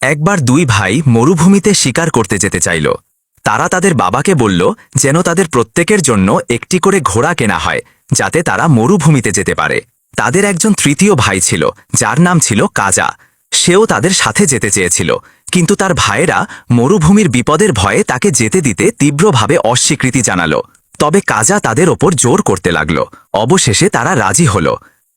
একবার দুই ভাই মরুভূমিতে শিকার করতে যেতে চাইল। তারা তাদের বাবাকে বলল যেন তাদের প্রত্যেকের জন্য একটি করে ঘোড়া কেনা হয়, যাতে তারা মরুভূমিতে যেতে পারে। তাদের একজন তৃতীয় ভাই ছিল, যার নাম ছিল কাজা। সেও তাদের সাথে যেতে চেয়েছিল, কিন্তু তার ভাইয়েরা মরুভূমির বিপদের ভয়ে তাকে যেতে দিতে তীব্রভাবে অস্বীকৃতি জানাল। তবে কাজা তাদের ওপর জোর করতে লাগল। অবশেষে তারা রাজি হল।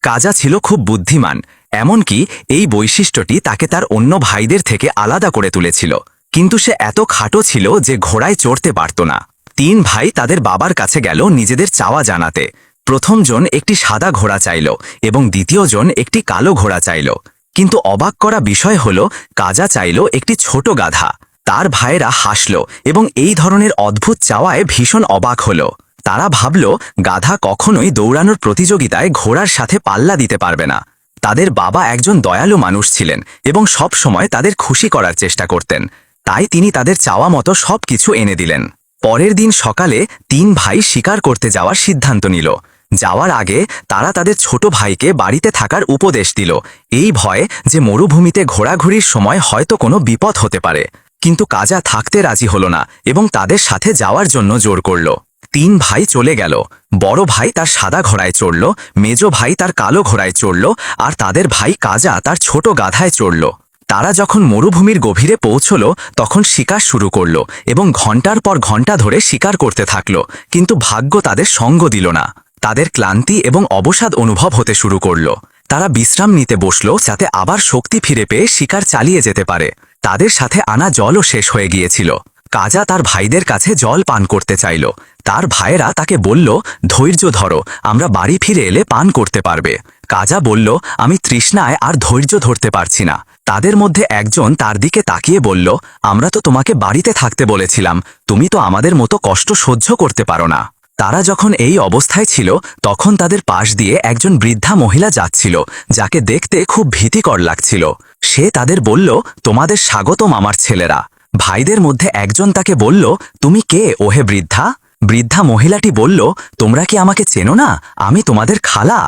কাজা ছিল খুব বুদ্ধিমান, এমনকি এই বৈশিষ্ট্যটি তাকে তার অন্য ভাইদের থেকে আলাদা করে তুলেছিল। কিন্তু সে এত খাটো ছিল যে ঘোড়ায় চড়তে পারত না। তিন ভাই তাদের বাবার কাছে গেল নিজেদের চাওয়া জানাতে। প্রথম জন একটি সাদা ঘোড়া চাইল এবং দ্বিতীয় জন একটি কালো ঘোড়া চাইল। কিন্তু অবাক করা বিষয় হল, কাজা চাইল একটি ছোট গাধা। তার ভাইয়েরা হাসল এবং এই ধরনের অদ্ভুত চাওয়ায় ভীষণ অবাক হল। তারা ভাবল গাধা কখনোই দৌড়ানোর প্রতিযোগিতায় ঘোড়ার সাথে পাল্লা দিতে পারবে না। তাদের বাবা একজন দয়ালু মানুষ ছিলেন এবং সব সময় তাদের খুশি করার চেষ্টা করতেন। তাই তিনি তাদের চাওয়া মতো সবকিছু এনে দিলেন। পরের দিন সকালে তিন ভাই শিকার করতে যাওয়ার সিদ্ধান্ত নিল। যাওয়ার আগে তারা তাদের ছোট ভাইকে বাড়িতে থাকার উপদেশ দিল, এই ভয়ে যে মরুভূমিতে ঘোরাঘুরির সময় হয়তো কোনো বিপদ হতে পারে। কিন্তু কাজা থাকতে রাজি হল না এবং তাদের সাথে যাওয়ার জন্য জোর করল। তিন ভাই চলে গেল। বড় ভাই তার সাদা ঘোড়ায় চড়ল, মেজ ভাই তার কালো ঘোড়ায় চড়ল, আর তাদের ভাই কাজা তার ছোট গাধায় চড়ল। তারা যখন মরুভূমির গভীরে পৌঁছল তখন শিকার শুরু করল এবং ঘণ্টার পর ঘণ্টা ধরে শিকার করতে থাকল। কিন্তু ভাগ্য তাদের সঙ্গ দিল না। তাদের ক্লান্তি এবং অবসাদ অনুভব হতে শুরু করল। তারা বিশ্রাম নিতে বসল, যাতে আবার শক্তি ফিরে পেয়ে শিকার চালিয়ে যেতে পারে। তাদের সাথে আনা জলও শেষ হয়ে গিয়েছিল। কাজা তার ভাইদের কাছে জল পান করতে চাইল। তার ভাইয়েরা তাকে বলল, ধৈর্য ধরো, আমরা বাড়ি ফিরে এলে পান করতে পারবে। কাজা বলল, আমি তৃষ্ণায় আর ধৈর্য ধরতে পারছি না। তাদের মধ্যে একজন তার দিকে তাকিয়ে বলল, আমরা তো তোমাকে বাড়িতে থাকতে বলেছিলাম, তুমি তো আমাদের মতো কষ্ট সহ্য করতে পারো না। তারা যখন এই অবস্থায় ছিল তখন তাদের পাশ দিয়ে একজন বৃদ্ধা মহিলা যাচ্ছিল, যাকে দেখতে খুব ভীতিকর লাগছিল। সে তাদের বলল, তোমাদের স্বাগতম আমার ছেলেরা। ভাইদের মধ্যে একজন তাকে বলল, তুমি কে ওহে বৃদ্ধা? বৃদ্ধা মহিলাটি বলল, তোমরা কি আমাকে চেনো না? আমি তোমাদের খালা।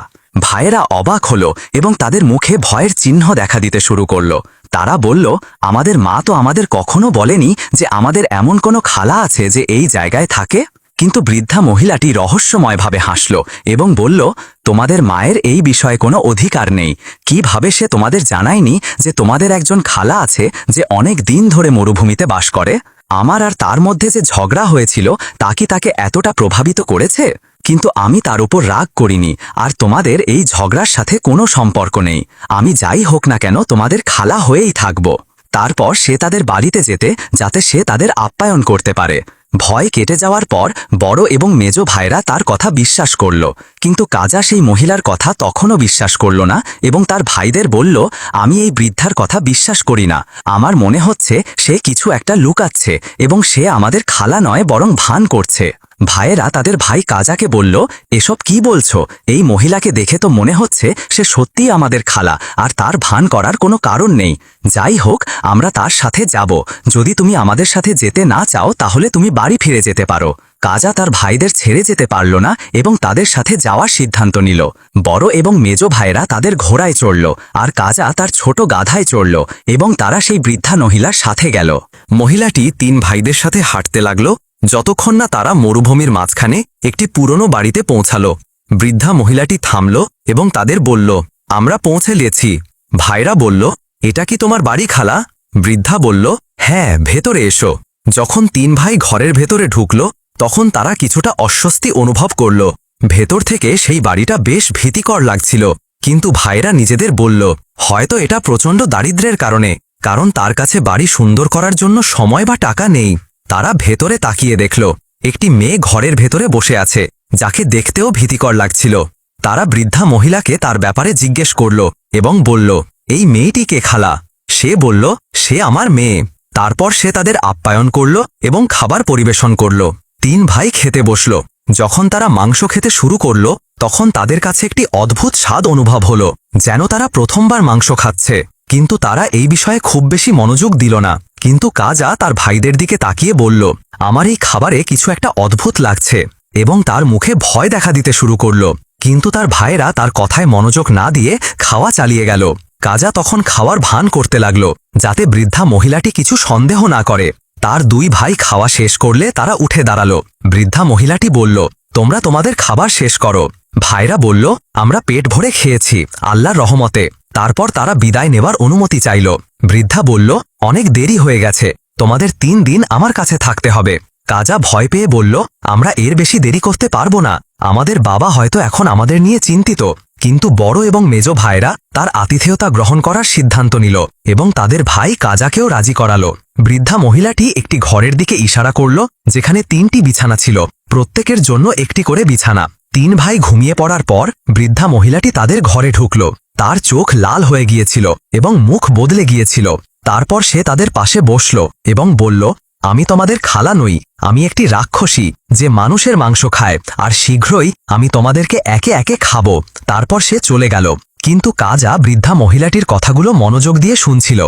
ভাইয়েরা অবাক হল এবং তাদের মুখে ভয়ের চিহ্ন দেখা দিতে শুরু করল। তারা বলল, আমাদের মা তো আমাদের কখনো বলেনি যে আমাদের এমন কোনো খালা আছে যে এই জায়গায় থাকে। কিন্তু বৃদ্ধা মহিলাটি রহস্যময়ভাবে হাসল এবং বলল, তোমাদের মায়ের এই বিষয়ে কোনো অধিকার নেই। কিভাবে সে তোমাদের জানায়নি যে তোমাদের একজন খালা আছে যে অনেক দিন ধরে মরুভূমিতে বাস করে? আমার আর তার মধ্যে যে ঝগড়া হয়েছিল তা কি তাকে এতটা প্রভাবিত করেছে? কিন্তু আমি তার উপর রাগ করিনি, আর তোমাদের এই ঝগড়ার সাথে কোনো সম্পর্ক নেই। আমি যাই হোক না কেন তোমাদের খালা হয়েই থাকব। তারপর সে তাদের বাড়িতে যেতে, যাতে সে তাদের আপ্যায়ন করতে পারে। ভয় কেটে যাওয়ার পর বড় এবং মেজ ভাইরা তার কথা বিশ্বাস করল। কিন্তু কাজা সেই মহিলার কথা তখনও বিশ্বাস করল না এবং তার ভাইদের বলল, আমি এই বৃদ্ধার কথা বিশ্বাস করি না। আমার মনে হচ্ছে সে কিছু একটা লুকাচ্ছে এবং সে আমাদের খালা নয় বরং ভান করছে। ভাইয়েরা তাদের ভাই কাজাকে বলল, এসব কি বলছো? এই মহিলাকে দেখে তো মনে হচ্ছে সে সত্যিই আমাদের খালা, আর তার ভান করার কোনো কারণ নেই। যাই হোক, আমরা তার সাথে যাব। যদি তুমি আমাদের সাথে যেতে না চাও তাহলে তুমি বাড়ি ফিরে যেতে পারো। কাজা তার ভাইদের ছেড়ে যেতে পারল না এবং তাদের সাথে যাওয়ার সিদ্ধান্ত নিল। বড় এবং মেজ ভাইরা তাদের ঘোড়ায় চড়ল, আর কাজা তার ছোট গাধায় চড়ল এবং তারা সেই বৃদ্ধা মহিলার সাথে গেল। মহিলাটি তিন ভাইদের সাথে হাঁটতে লাগল, যতক্ষণ না তারা মরুভূমির মাঝখানে একটি পুরনো বাড়িতে পৌঁছাল। বৃদ্ধা মহিলাটি থামল এবং তাদের বলল, আমরা পৌঁছে গেছি। ভাইরা বলল, এটা কি তোমার বাড়ি খালা? বৃদ্ধা বলল, হ্যাঁ, ভেতরে এসো। যখন তিন ভাই ঘরের ভেতরে ঢুকল তখন তারা কিছুটা অস্বস্তি অনুভব করল। ভেতর থেকে সেই বাড়িটা বেশ ভীতিকর লাগছিল। কিন্তু ভাইরা নিজেদের বলল, হয়তো এটা প্রচণ্ড দারিদ্র্যের কারণে, কারণ তার কাছে বাড়ি সুন্দর করার জন্য সময় বা টাকা নেই। তারা ভেতরে তাকিয়ে দেখল একটি মেয়ে ঘরের ভেতরে বসে আছে, যাকে দেখতেও ভীতিকর লাগছিল। তারা বৃদ্ধা মহিলাকে তার ব্যাপারে জিজ্ঞেস করল এবং বলল, এই মেয়েটি কে খালা? সে বলল, সে আমার মেয়ে। তারপর সে তাদের আপ্যায়ন করল এবং খাবার পরিবেশন করল। তিন ভাই খেতে বসল। যখন তারা মাংস খেতে শুরু করল তখন তাদের কাছে একটি অদ্ভুত স্বাদ অনুভব হল, যেন তারা প্রথমবার মাংস খাচ্ছে। কিন্তু তারা এই বিষয়ে খুব বেশি মনোযোগ দিল না। কিন্তু কাজা তার ভাইদের দিকে তাকিয়ে বলল, আমার এই খাবারে কিছু একটা অদ্ভুত লাগছে, এবং তার মুখে ভয় দেখা দিতে শুরু করল। কিন্তু তার ভাইয়েরা তার কথায় মনোযোগ না দিয়ে খাওয়া চালিয়ে গেল। কাজা তখন খাওয়ার ভান করতে লাগল যাতে বৃদ্ধা মহিলাটি কিছু সন্দেহ না করে। তার দুই ভাই খাওয়া শেষ করলে তারা উঠে দাঁড়ালো। বৃদ্ধা মহিলাটি বলল, তোমরা তোমাদের খাবার শেষ করো। ভাইরা বলল, আমরা পেট ভরে খেয়েছি, আল্লাহর রহমতে। তারপর তারা বিদায় নেবার অনুমতি চাইল। বৃদ্ধা বলল, অনেক দেরি হয়ে গেছে, তোমাদের 3 দিন আমার কাছে থাকতে হবে। কাজা ভয় পেয়ে বলল, আমরা এর বেশি দেরি করতে পারবো না, আমাদের বাবা হয়তো এখন আমাদের নিয়ে চিন্তিত। কিন্তু বড় এবং মেজ ভাইরা তার আতিথেয়তা গ্রহণ করার সিদ্ধান্ত নিল এবং তাদের ভাই কাজাকেও রাজি করালো। বৃদ্ধা মহিলাটি একটি ঘরের দিকে ইশারা করল, যেখানে 3টি বিছানা ছিল, প্রত্যেকের জন্য একটি করে বিছানা। 3 ভাই ঘুমিয়ে পড়ার পর বৃদ্ধা মহিলাটি তাদের ঘরে ঢুকল। তার চোখ লাল হয়ে গিয়েছিল এবং মুখ বদলে গিয়েছিল। তারপর সে তাদের পাশে বসল এবং বলল, আমি তোমাদের খালা নই, আমি একটি রাক্ষসী যে মানুষের মাংস খায়, আর শীঘ্রই আমি তোমাদেরকে একে একে খাবো। তারপর সে চলে গেল। কিন্তু কাজা বৃদ্ধা মহিলাটির কথাগুলো মনোযোগ দিয়ে শুনছিল।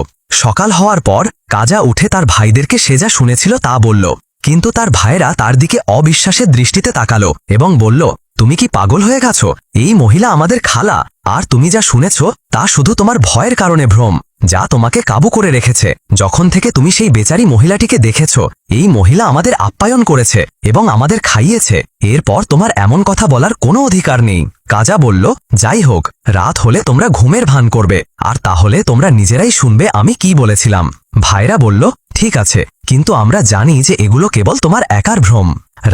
সকাল হওয়ার পর কাজা উঠে তার ভাইদেরকে সে যা শুনেছিল তা বলল। কিন্তু তার ভাইরা তার দিকে অবিশ্বাসের দৃষ্টিতে তাকালো এবং বলল, তুমি কি পাগল হয়ে গেছো? এই মহিলা আমাদের খালা, আর তুমি যা শুনেছ তা শুধু তোমার ভয়ের কারণে ভ্রম, যা তোমাকে কাবু করে রেখেছে। যখন থেকে তুমি সেই বেচারি মহিলাটিকে দেখেছ, এই মহিলা আমাদের আপ্যায়ন করেছে এবং আমাদের খাইয়েছে। এরপর তোমার এমন কথা বলার কোনো অধিকার নেই। কাজা বলল, যাই হোক, রাত হলে তোমরা ঘুমের ভান করবে, আর তাহলে তোমরা নিজেরাই শুনবে আমি কি বলেছিলাম। ভাইরা বলল, ঠিক আছে, কিন্তু আমরা জানি যে এগুলো কেবল তোমার একার ভ্রম।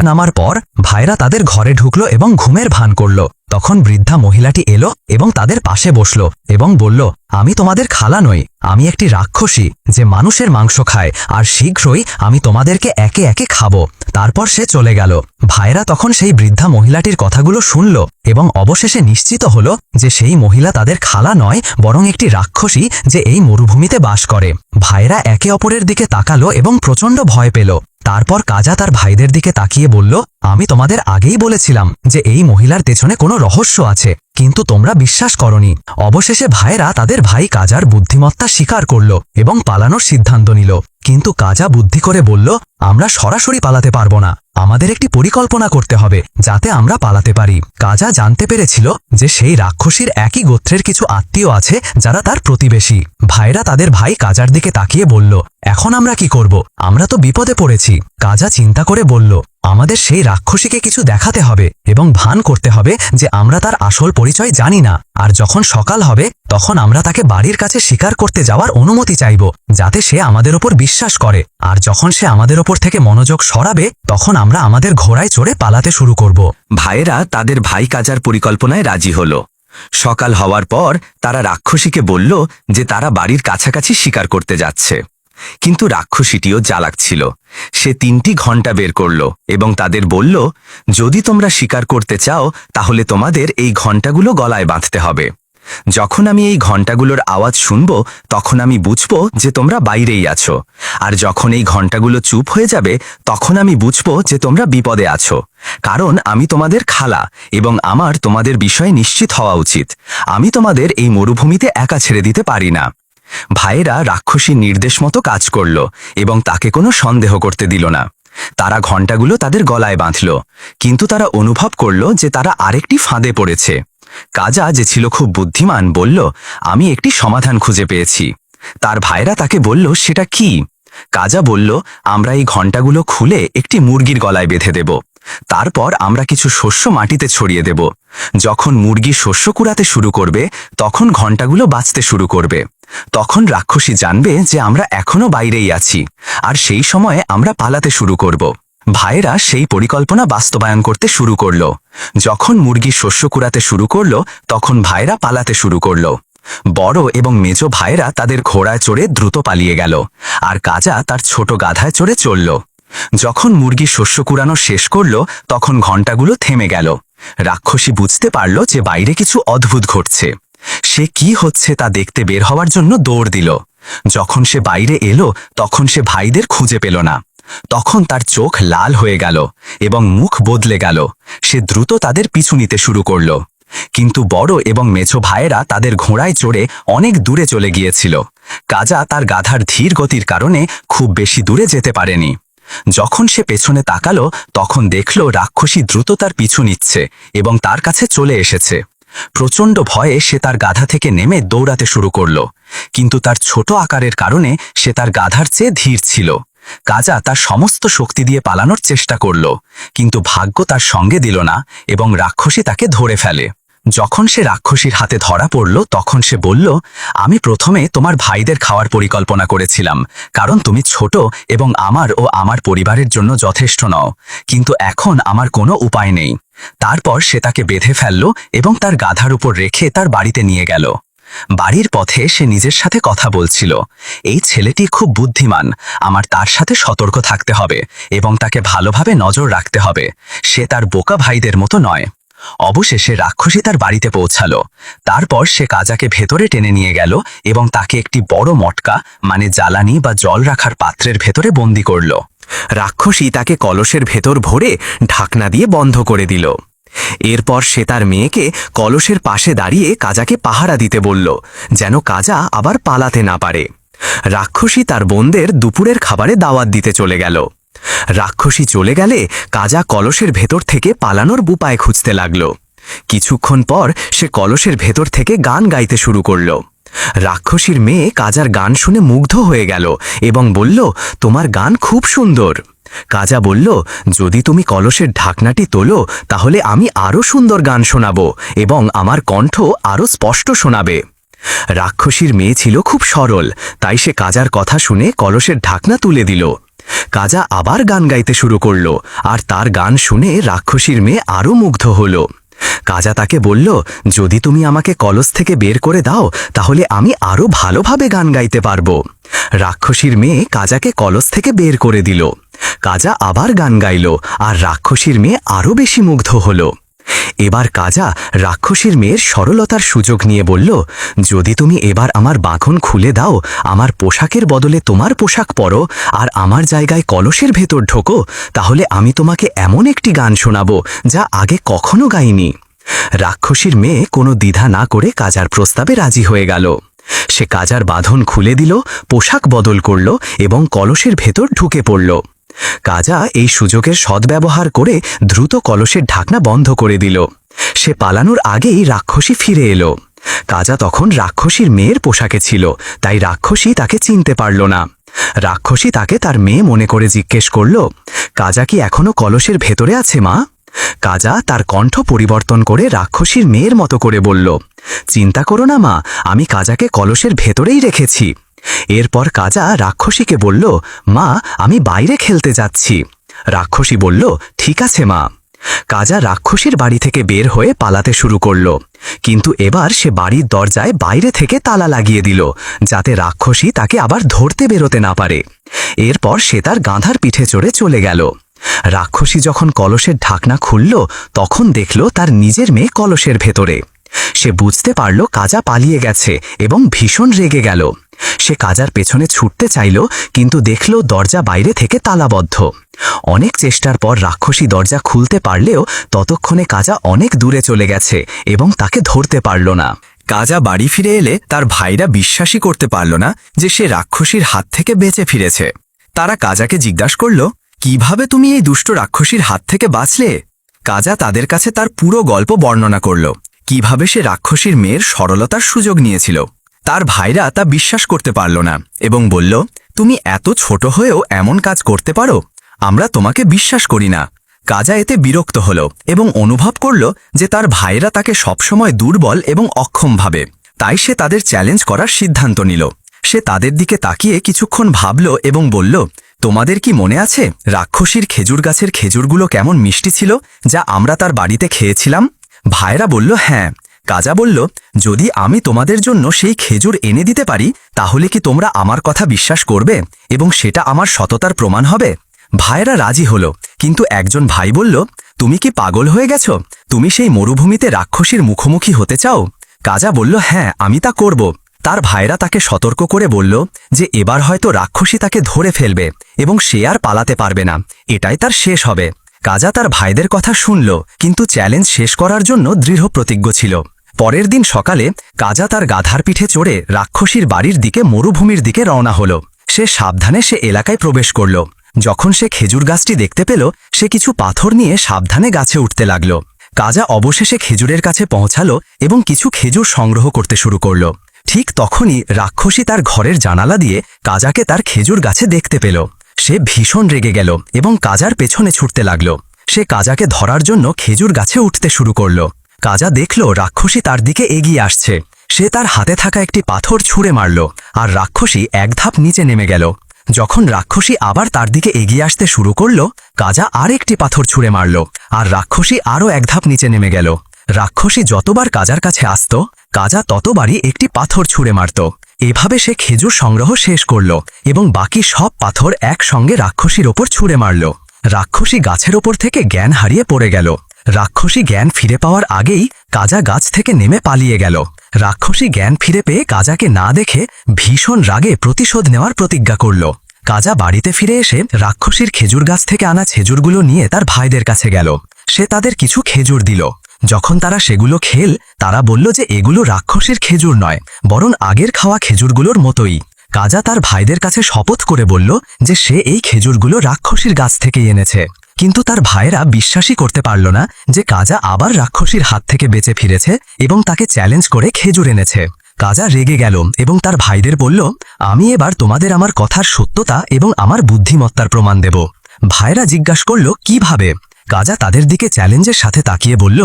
নামার পর ভাইরা তাদের ঘরে ঢুকলো এবং ঘুমের ভান করল। তখন বৃদ্ধা মহিলাটি এলো এবং তাদের পাশে বসল এবং বলল, আমি তোমাদের খালা নই, আমি একটি রাক্ষসী যে মানুষের মাংস খায়, আর শীঘ্রই আমি তোমাদেরকে একে একে খাবো। তারপর সে চলে গেল। ভাইরা তখন সেই বৃদ্ধা মহিলাটির কথাগুলো শুনল এবং অবশেষে নিশ্চিত হল যে সেই মহিলা তাদের খালা নয়, বরং একটি রাক্ষসী যে এই মরুভূমিতে বাস করে। ভাইরা একে অপরের দিকে তাকালো এবং প্রচণ্ড ভয় পেল। তারপর কাজা তার ভাইদের দিকে তাকিয়ে বলল, আমি তোমাদের আগেই বলেছিলাম যে এই মহিলার পেছনে কোনো রহস্য আছে, কিন্তু তোমরা বিশ্বাস করনি। অবশেষে ভাইরা তাদের ভাই কাজার বুদ্ধিমত্তা স্বীকার করল এবং পালানোর সিদ্ধান্ত নিল। কিন্তু কাজা বুদ্ধি করে বলল, আমরা সরাসরি পালাতে পারবো না, আমাদের একটি পরিকল্পনা করতে হবে যাতে আমরা পালাতে পারি। কাজা জানতে পেরেছিল যে সেই রাক্ষসীর একই গোত্রের কিছু আত্মীয় আছে যারা তার প্রতিবেশী। ভাইরা তাদের ভাই কাজার দিকে তাকিয়ে বলল, এখন আমরা কি করব? আমরা তো বিপদে পড়েছি। কাজা চিন্তা করে বলল, আমাদের সেই রাক্ষসীকে কিছু দেখাতে হবে এবং ভান করতে হবে যে আমরা তার আসল পরিচয় জানি না, আর যখন সকাল হবে তখন আমরা তাকে বাড়ির কাছে শিকার করতে যাওয়ার অনুমতি চাইব, যাতে সে আমাদের ওপর বিশ্বাস করে। আর যখন সে আমাদের ওপর থেকে মনোযোগ সরাবে তখন আমরা আমাদের ঘোড়ায় চড়ে পালাতে শুরু করব। ভাইয়েরা তাদের ভাই কাজার পরিকল্পনায় রাজি হল। সকাল হওয়ার পর তারা রাক্ষসীকে বলল যে তারা বাড়ির কাছাকাছি শিকার করতে যাচ্ছে। কিন্তু রাক্ষসীটিও চালাক ছিল। সে 3টি ঘণ্টা বের করল এবং তাদের বলল, যদি তোমরা শিকার করতে চাও তাহলে তোমাদের এই ঘণ্টাগুলো গলায় বাঁধতে হবে। যখন আমি এই ঘণ্টাগুলোর আওয়াজ শুনব তখন আমি বুঝব যে তোমরা বাইরেই আছো, আর যখন এই ঘণ্টাগুলো চুপ হয়ে যাবে তখন আমি বুঝব যে তোমরা বিপদে আছো, কারণ আমি তোমাদের খালা এবং আমার তোমাদের বিষয়ে নিশ্চিত হওয়া উচিত। আমি তোমাদের এই মরুভূমিতে একা ছেড়ে দিতে পারি না। ভাইয়েরা রাক্ষসীর নির্দেশ মতো কাজ করল এবং তাকে কোনো সন্দেহ করতে দিল না। তারা ঘণ্টাগুলো তাদের গলায় বাঁধল, কিন্তু তারা অনুভব করল যে তারা আরেকটি ফাঁদে পড়েছে। কাজা, যে ছিল খুব বুদ্ধিমান, বলল, আমি একটি সমাধান খুঁজে পেয়েছি। তার ভাইরা তাকে বলল, সেটা কি? কাজা বলল, আমরা এই ঘণ্টাগুলো খুলে একটি মুরগির গলায় বেঁধে দেব। তারপর আমরা কিছু শস্য মাটিতে ছড়িয়ে দেব। যখন মুরগি শস্য কুড়াতে শুরু করবে তখন ঘণ্টাগুলো বাজতে শুরু করবে। তখন রাক্ষসী জানবে যে আমরা এখনো বাইরেই আছি, আর সেই সময়ে আমরা পালাতে শুরু করব। ভাইয়েরা সেই পরিকল্পনা বাস্তবায়ন করতে শুরু করল। যখন মুরগি শস্য কুড়াতে শুরু করল তখন ভাইয়েরা পালাতে শুরু করল। বড় এবং মেজ ভাইয়েরা তাদের ঘোড়ায় চড়ে দ্রুত পালিয়ে গেল, আর কাজা তার ছোট গাধায় চড়ে চলল। যখন মুরগি শস্য কুড়ানো শেষ করল তখন ঘণ্টাগুলো থেমে গেল। রাক্ষসী বুঝতে পারল যে বাইরে কিছু অদ্ভুত ঘটছে। সে কি হচ্ছে তা দেখতে বের হওয়ার জন্য দৌড় দিল। যখন সে বাইরে এলো তখন সে ভাইদের খুঁজে পেল না। তখন তার চোখ লাল হয়ে গেল এবং মুখ বদলে গেল। সে দ্রুত তাদের পিছু নিতে শুরু করল, কিন্তু বড় এবং মেছো ভাইয়েরা তাদের ঘোড়ায় চড়ে অনেক দূরে চলে গিয়েছিল। কাজা তার গাধার ধীর গতির কারণে খুব বেশি দূরে যেতে পারেনি। যখন সে পেছনে তাকালো তখন দেখল রাক্ষসী দ্রুত তার পিছু নিচ্ছে এবং তার কাছে চলে এসেছে। প্রচণ্ড ভয়ে সে তার গাধা থেকে নেমে দৌড়াতে শুরু করল কিন্তু তার ছোট আকারের কারণে সে তার গাধার চেয়ে ধীর ছিল। কাজা তার সমস্ত শক্তি দিয়ে পালানোর চেষ্টা করল, কিন্তু ভাগ্য তার সঙ্গে দিল না এবং রাক্ষসী তাকে ধরে ফেলে। যখন সে রাক্ষসীর হাতে ধরা পড়ল তখন সে বলল, আমি প্রথমে তোমার ভাইদের খাওয়ার পরিকল্পনা করেছিলাম, কারণ তুমি ছোট এবং আমার পরিবারের জন্য যথেষ্ট নও, কিন্তু এখন আমার কোনো উপায় নেই। তারপর সে তাকে বেঁধে ফেলল এবং তার গাধার উপর রেখে তার বাড়িতে নিয়ে গেল। বাড়ির পথে সে নিজের সাথে কথা বলছিল, এই ছেলেটি খুব বুদ্ধিমান, আমার তার সাথে সতর্ক থাকতে হবে এবং তাকে ভালোভাবে নজর রাখতে হবে, সে তার বোকা ভাইদের মতো নয়। অবশেষে রাক্ষসী তার বাড়িতে পৌঁছালো। তারপর সে কাজাকে ভেতরে টেনে নিয়ে গেল এবং তাকে একটি বড় মটকা মানে জ্বালানি বা জল রাখার পাত্রের ভেতরে বন্দি করল। রাক্ষসী তাকে কলসের ভেতর ভরে ঢাকনা দিয়ে বন্ধ করে দিল। এরপর সে তার মেয়েকে কলসের পাশে দাঁড়িয়ে কাজাকে পাহারা দিতে বলল, যেন কাজা আবার পালাতে না পারে। রাক্ষসী তার বোনদের দুপুরের খাবারে দাওয়াত দিতে চলে গেল। রাক্ষসী চলে গেলে কাজা কলসের ভেতর থেকে পালানোর উপায় খুঁজতে লাগল। কিছুক্ষণ পর সে কলসের ভেতর থেকে গান গাইতে শুরু করল। রাক্ষসীর মেয়ে কাজার গান শুনে মুগ্ধ হয়ে গেল এবং বলল, তোমার গান খুব সুন্দর। কাজা বলল, যদি তুমি কলসের ঢাকনাটি তোলো তাহলে আমি আরও সুন্দর গান শোনাব এবং আমার কণ্ঠ আরও স্পষ্ট শোনাবে। রাক্ষসীর মেয়ে ছিল খুব সরল, তাই সে কাজার কথা শুনে কলসের ঢাকনা তুলে দিল। কাজা আবার গান গাইতে শুরু করল আর তার গান শুনে রাক্ষসীর মেয়ে আরও মুগ্ধ হল। কাজা তাকে বলল, যদি তুমি আমাকে কলস থেকে বের করে দাও তাহলে আমি আরও ভালোভাবে গান গাইতে পারবো। রাক্ষসীর মেয়ে কাজাকে কলস থেকে বের করে দিল। কাজা আবার গান গাইল আর রাক্ষসীর মেয়ে আরও বেশি মুগ্ধ হল। এবার কাজা রাক্ষসীর মেয়ের সরলতার সুযোগ নিয়ে বলল, যদি তুমি এবার আমার বাঁধন খুলে দাও, আমার পোশাকের বদলে তোমার পোশাক পরো আর আমার জায়গায় কলসের ভেতর ঢোকো, তাহলে আমি তোমাকে এমন একটি গান শোনাবো যা আগে কখনো গাইনি। রাক্ষসীর মেয়ে কোনো দ্বিধা না করে কাজার প্রস্তাবে রাজি হয়ে গেল। সে কাজার বাঁধন খুলে দিল, পোশাক বদল করল এবং কলসের ভেতর ঢুকে পড়ল। কাজা এই সুযোগের সদ্ব্যবহার করে দ্রুত কলসের ঢাকনা বন্ধ করে দিল। সে পালানোর আগেই রাক্ষসী ফিরে এলো। কাজা তখন রাক্ষসীর মেয়ের পোশাকে ছিল, তাই রাক্ষসী তাকে চিনতে পারল না। রাক্ষসী তাকে তার মেয়ে মনে করে জিজ্ঞেস করল, কাজা কি এখনো কলসের ভেতরে আছে মা? কাজা তার কণ্ঠ পরিবর্তন করে রাক্ষসীর মেয়ের মতো করে বলল, চিন্তা করো না মা, আমি কাজাকে কলসের ভেতরেই রেখেছি। এরপর কাজা রাক্ষসীকে বলল, মা, আমি বাইরে খেলতে যাচ্ছি। রাক্ষসী বলল, ঠিক আছে মা। কাজা রাক্ষসীর বাড়ি থেকে বের হয়ে পালাতে শুরু করল, কিন্তু এবার সে বাড়ির দরজায় বাইরে থেকে তালা লাগিয়ে দিল, যাতে রাক্ষসী তাকে আবার ধরতে বেরোতে না পারে। এরপর সে তার গাধার পিঠে চড়ে চলে গেল। রাক্ষসী যখন কলসের ঢাকনা খুলল তখন দেখল তার নিজের মেয়ে কলসের ভেতরে। সে বুঝতে পারল কাজা পালিয়ে গেছে এবং ভীষণ রেগে গেল। সে কাজার পেছনে ছুটতে চাইল, কিন্তু দেখল দরজা বাইরে থেকে তালাবদ্ধ। অনেক চেষ্টার পর রাক্ষসী দরজা খুলতে পারলেও ততক্ষণে কাজা অনেক দূরে চলে গেছে এবং তাকে ধরতে পারল না। কাজা বাড়ি ফিরে এলে তার ভাইরা বিশ্বাসই করতে পারল না যে সে রাক্ষসীর হাত থেকে বেঁচে ফিরেছে। তারা কাজাকে জিজ্ঞাসা করল, কিভাবে তুমি এই দুষ্ট রাক্ষসীর হাত থেকে বাঁচলে? কাজা তাদের কাছে তার পুরো গল্প বর্ণনা করল, কিভাবে সে রাক্ষসীর মেয়ের সরলতার সুযোগ নিয়েছিল। তার ভাইরা তা বিশ্বাস করতে পারল না এবং বলল, তুমি এত ছোট হয়েও এমন কাজ করতে পারো? আমরা তোমাকে বিশ্বাস করি না। কাজা এতে বিরক্ত হল এবং অনুভব করল যে তার ভাইরা তাকে সবসময় দুর্বল এবং অক্ষম ভাবে। তাই সে তাদের চ্যালেঞ্জ করার সিদ্ধান্ত নিল। সে তাদের দিকে তাকিয়ে কিছুক্ষণ ভাবল এবং বলল, তোমাদের কি মনে আছে রাক্ষসীর খেজুর গাছের খেজুরগুলো কেমন মিষ্টি ছিল যা আমরা তার বাড়িতে খেয়েছিলাম? ভাইরা বলল, হ্যাঁ। কাজা বলল, যদি আমি তোমাদের জন্য সেই খেজুর এনে দিতে পারি তাহলে কি তোমরা আমার কথা বিশ্বাস করবে এবং সেটা আমার সততার প্রমাণ হবে? ভাইরা রাজি হল, কিন্তু একজন ভাই বলল, তুমি কি পাগল হয়ে গেছো? তুমি সেই মরুভূমিতে রাক্ষসীর মুখোমুখি হতে চাও? কাজা বলল, হ্যাঁ, আমি তা করব। তার ভাইরা তাকে সতর্ক করে বলল যে এবার হয়তো রাক্ষসী তাকে ধরে ফেলবে এবং সে আর পালাতে পারবে না, এটাই তার শেষ হবে। কাজা তার ভাইদের কথা শুনল, কিন্তু চ্যালেঞ্জ শেষ করার জন্য দৃঢ় প্রতিজ্ঞ ছিল। পরের দিন সকালে কাজা তার গাধার পিঠে চড়ে রাক্ষসীর বাড়ির দিকে মরুভূমির দিকে রওনা হল। সে সাবধানে সে এলাকায় প্রবেশ করল। যখন সে খেজুর গাছটি দেখতে পেল, সে কিছু পাথর নিয়ে সাবধানে গাছে উঠতে লাগল। কাজা অবশেষে খেজুরের কাছে পৌঁছালো এবং কিছু খেজুর সংগ্রহ করতে শুরু করল। ঠিক তখনই রাক্ষসী তার ঘরের জানালা দিয়ে কাজাকে তার খেজুর গাছে দেখতে পেল। সে ভীষণ রেগে গেল এবং কাজার পেছনে ছুটতে লাগল। সে কাজাকে ধরার জন্য খেজুর গাছে উঠতে শুরু করল। কাজা দেখল রাক্ষসী তার দিকে এগিয়ে আসছে। সে তার হাতে থাকা একটি পাথর ছুঁড়ে মারল, আর রাক্ষসী এক ধাপ নিচে নেমে গেল। যখন রাক্ষসী আবার তার দিকে এগিয়ে আসতে শুরু করল, কাজা আর একটি পাথর ছুঁড়ে মারল, আর রাক্ষসী আরও এক ধাপ নিচে নেমে গেল। রাক্ষসী যতবার কাজার কাছে আসত, কাজা ততবারই একটি পাথর ছুঁড়ে মারত। এভাবে সে খেজুর সংগ্রহ শেষ করল এবং বাকি সব পাথর একসঙ্গে রাক্ষসীর ওপর ছুঁড়ে মারল। রাক্ষসী গাছের ওপর থেকে জ্ঞান হারিয়ে পড়ে গেল। রাক্ষসী জ্ঞান ফিরে পাওয়ার আগেই কাজা গাছ থেকে নেমে পালিয়ে গেল। রাক্ষসী জ্ঞান ফিরে পেয়ে কাজাকে না দেখে ভীষণ রাগে প্রতিশোধ নেওয়ার প্রতিজ্ঞা করল। কাজা বাড়িতে ফিরে এসে রাক্ষসীর খেজুর গাছ থেকে আনা খেজুরগুলো নিয়ে তার ভাইদের কাছে গেল। সে তাদের কিছু খেজুর দিল। যখন তারা সেগুলো খেল, তারা বলল যে এগুলো রাক্ষসীর খেজুর নয়, বরং আগের খাওয়া খেজুরগুলোর মতোই। কাজা তার ভাইদের কাছে শপথ করে বলল যে সে এই খেজুরগুলো রাক্ষসীর গাছ থেকেই এনেছে। কিন্তু তার ভাইয়েরা বিশ্বাসই করতে পারল না যে কাজা আবার রাক্ষসীর হাত থেকে বেঁচে ফিরেছে এবং তাকে চ্যালেঞ্জ করে খেজুর এনেছে। কাজা রেগে গেল এবং তার ভাইদের বলল, আমি এবার তোমাদের আমার কথার সত্যতা এবং আমার বুদ্ধিমত্তার প্রমাণ দেব। ভাইরা জিজ্ঞাসা করল, কিভাবে? কাজা তাদের দিকে চ্যালেঞ্জের সাথে তাকিয়ে বলল,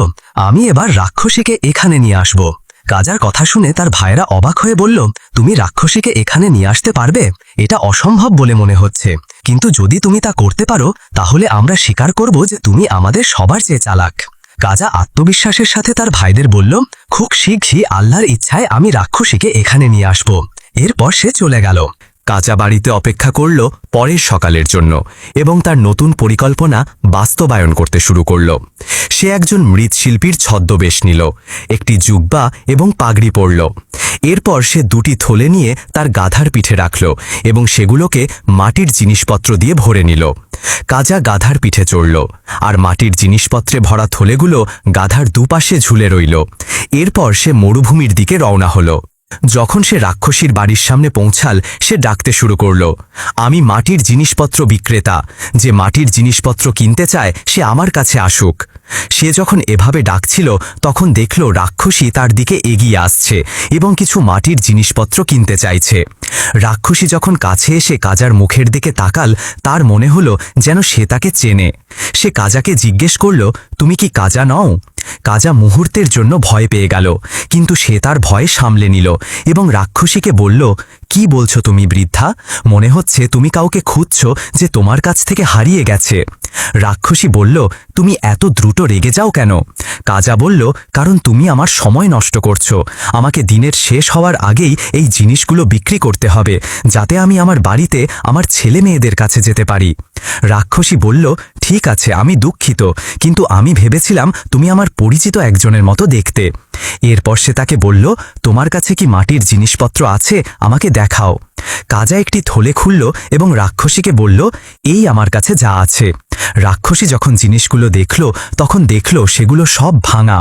আমি এবার রাক্ষসীকে এখানে নিয়ে আসব। কাজার কথা শুনে তার ভাইরা অবাক হয়ে বলল, তুমি রাক্ষসীকে এখানে নিয়ে আসতে পারবে? এটা অসম্ভব বলে মনে হচ্ছে, কিন্তু যদি তুমি তা করতে পারো তাহলে আমরা স্বীকার করব যে তুমি আমাদের সবার চেয়ে চালাক। কাজা আত্মবিশ্বাসের সাথে তার ভাইদের বলল, খুব শীঘ্রই আল্লাহর ইচ্ছায় আমি রাক্ষসীকে এখানে নিয়ে আসব। এরপর সে চলে গেল। কাজা বাড়িতে অপেক্ষা করল পরের সকালের জন্য এবং তার নতুন পরিকল্পনা বাস্তবায়ন করতে শুরু করল। সে একজন মৃৎশিল্পীর ছদ্মবেশ নিল, একটি জুব্বা এবং পাগড়ি পরল। এরপর সে দুটি থলে নিয়ে তার গাধার পিঠে রাখল এবং সেগুলোকে মাটির জিনিসপত্র দিয়ে ভরে নিল। কাজা গাধার পিঠে চড়ল, আর মাটির জিনিসপত্রে ভরা থলেগুলো গাধার দুপাশে ঝুলে রইল। এরপর সে মরুভূমির দিকে রওনা হল। যখন সে রাক্ষসীর বাড়ির সামনে পৌঁছাল, সে ডাকতে শুরু করল, আমি মাটির জিনিসপত্র বিক্রেতা, যে মাটির জিনিসপত্র কিনতে চায় সে আমার কাছে আসুক। সে যখন এভাবে ডাকছিল, তখন দেখল রাক্ষসী তার দিকে এগিয়ে আসছে এবং কিছু মাটির জিনিসপত্র কিনতে চাইছে। রাক্ষসী যখন কাছে এসে কাজার মুখের দিকে তাকাল, তার মনে হলো যেন সে তাকে চেনে। সে কাজাকে জিজ্ঞেস করল, তুমি কি কাজা নও? কাজা মুহূর্তের জন্য ভয় পেয়ে গেল, কিন্তু সে তার ভয় সামলে নিল এবং রাক্ষসীকে বলল, কি বলছো তুমি বৃদ্ধা? মনে হচ্ছে তুমি কাউকে খুঁজছো যে তোমার কাছ থেকে হারিয়ে গেছে। রাক্ষসী বলল, তুমি এত দ্রুত রেগে যাও কেন? কাজা বলল, কারণ তুমি আমার সময় নষ্ট করছো। আমাকে দিনের শেষ হওয়ার আগেই এই জিনিসগুলো বিক্রি করতে হবে, যাতে আমি আমার বাড়িতে আমার ছেলে মেয়েদের কাছে যেতে পারি। রাক্ষসী বলল, ঠিক আছে, আমি দুঃখিত, কিন্তু আমি ভেবেছিলাম তুমি আমার পরিচিত একজনের মতো দেখতে। এরপর সে তাকে বলল, তোমার কাছে কি মাটির জিনিসপত্র আছে? আমাকে দেখাও। কাজা একটি থলে খুলল এবং রাক্ষসীকে বলল, এই আমার কাছে যা আছে। রাক্ষসী যখন জিনিসগুলো দেখল, তখন দেখল সেগুলো সব ভাঙা।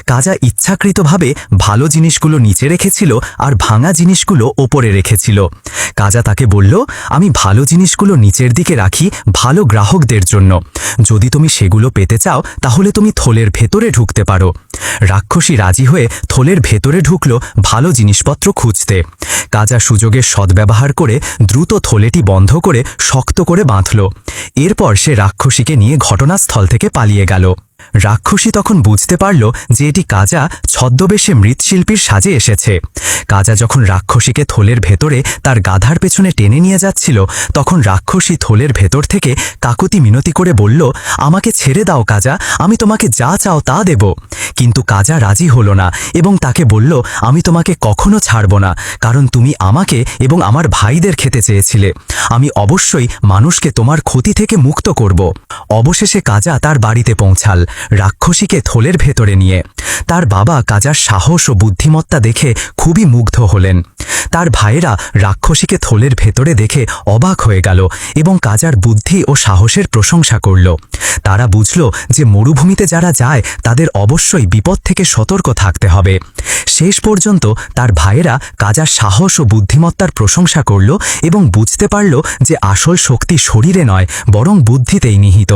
কাজা ইচ্ছাকৃতভাবে ভালো জিনিসগুলো নিচে রেখেছিল আর ভাঙা জিনিসগুলো ওপরে রেখেছিল। কাজা তাকে বলল, আমি ভালো জিনিসগুলো নিচের দিকে রাখি ভালো গ্রাহকদের জন্য। যদি তুমি সেগুলো পেতে চাও তাহলে তুমি থলের ভেতরে ঢুকতে পারো। রাক্ষসী রাজি হয়ে থলের ভেতরে ঢুকল ভালো জিনিসপত্র খুঁজতে। কাজা সুযোগের সদ্ব্যবহার করে দ্রুত থলেটি বন্ধ করে শক্ত করে বাঁধল। এরপর সে রাক্ষসীকে নিয়ে ঘটনাস্থল থেকে পালিয়ে গেল। রাক্ষসী তখন বুঝতে পারল যে এটি কাজা ছদ্মবেশে মৃৎশিল্পীর সাজে এসেছে। কাজা যখন রাক্ষসীকে থলের ভেতরে তার গাধার পেছনে টেনে নিয়ে যাচ্ছিল, তখন রাক্ষসী থলের ভেতর থেকে কাকুতি মিনতি করে বলল, আমাকে ছেড়ে দাও কাজা, আমি তোমাকে যা চাও তা দেব। কিন্তু কাজা রাজি হলো না এবং তাকে বলল, আমি তোমাকে কখনো ছাড়ব না, কারণ তুমি আমাকে এবং আমার ভাইদের খেতে চেয়েছিলে। আমি অবশ্যই মানুষকে তোমার ক্ষতি থেকে মুক্ত করব। অবশেষে কাজা তার বাড়িতে পৌঁছাল, রাক্ষসীকে থলের ভেতরে নিয়ে। তার বাবা কাজার সাহস ও বুদ্ধিমত্তা দেখে খুবই মুগ্ধ হলেন। তার ভাইয়েরা রাক্ষসীকে থলের ভেতরে দেখে অবাক হয়ে গেল এবং কাজার বুদ্ধি ও সাহসের প্রশংসা করল। তারা বুঝল যে মরুভূমিতে যারা যায় তাদের অবশ্যই বিপদ থেকে সতর্ক থাকতে হবে। শেষ পর্যন্ত তার ভাইয়েরা কাজার সাহস ও বুদ্ধিমত্তার প্রশংসা করল এবং বুঝতে পারল যে আসল শক্তি শরীরে নয়, বরং বুদ্ধিতেই নিহিত।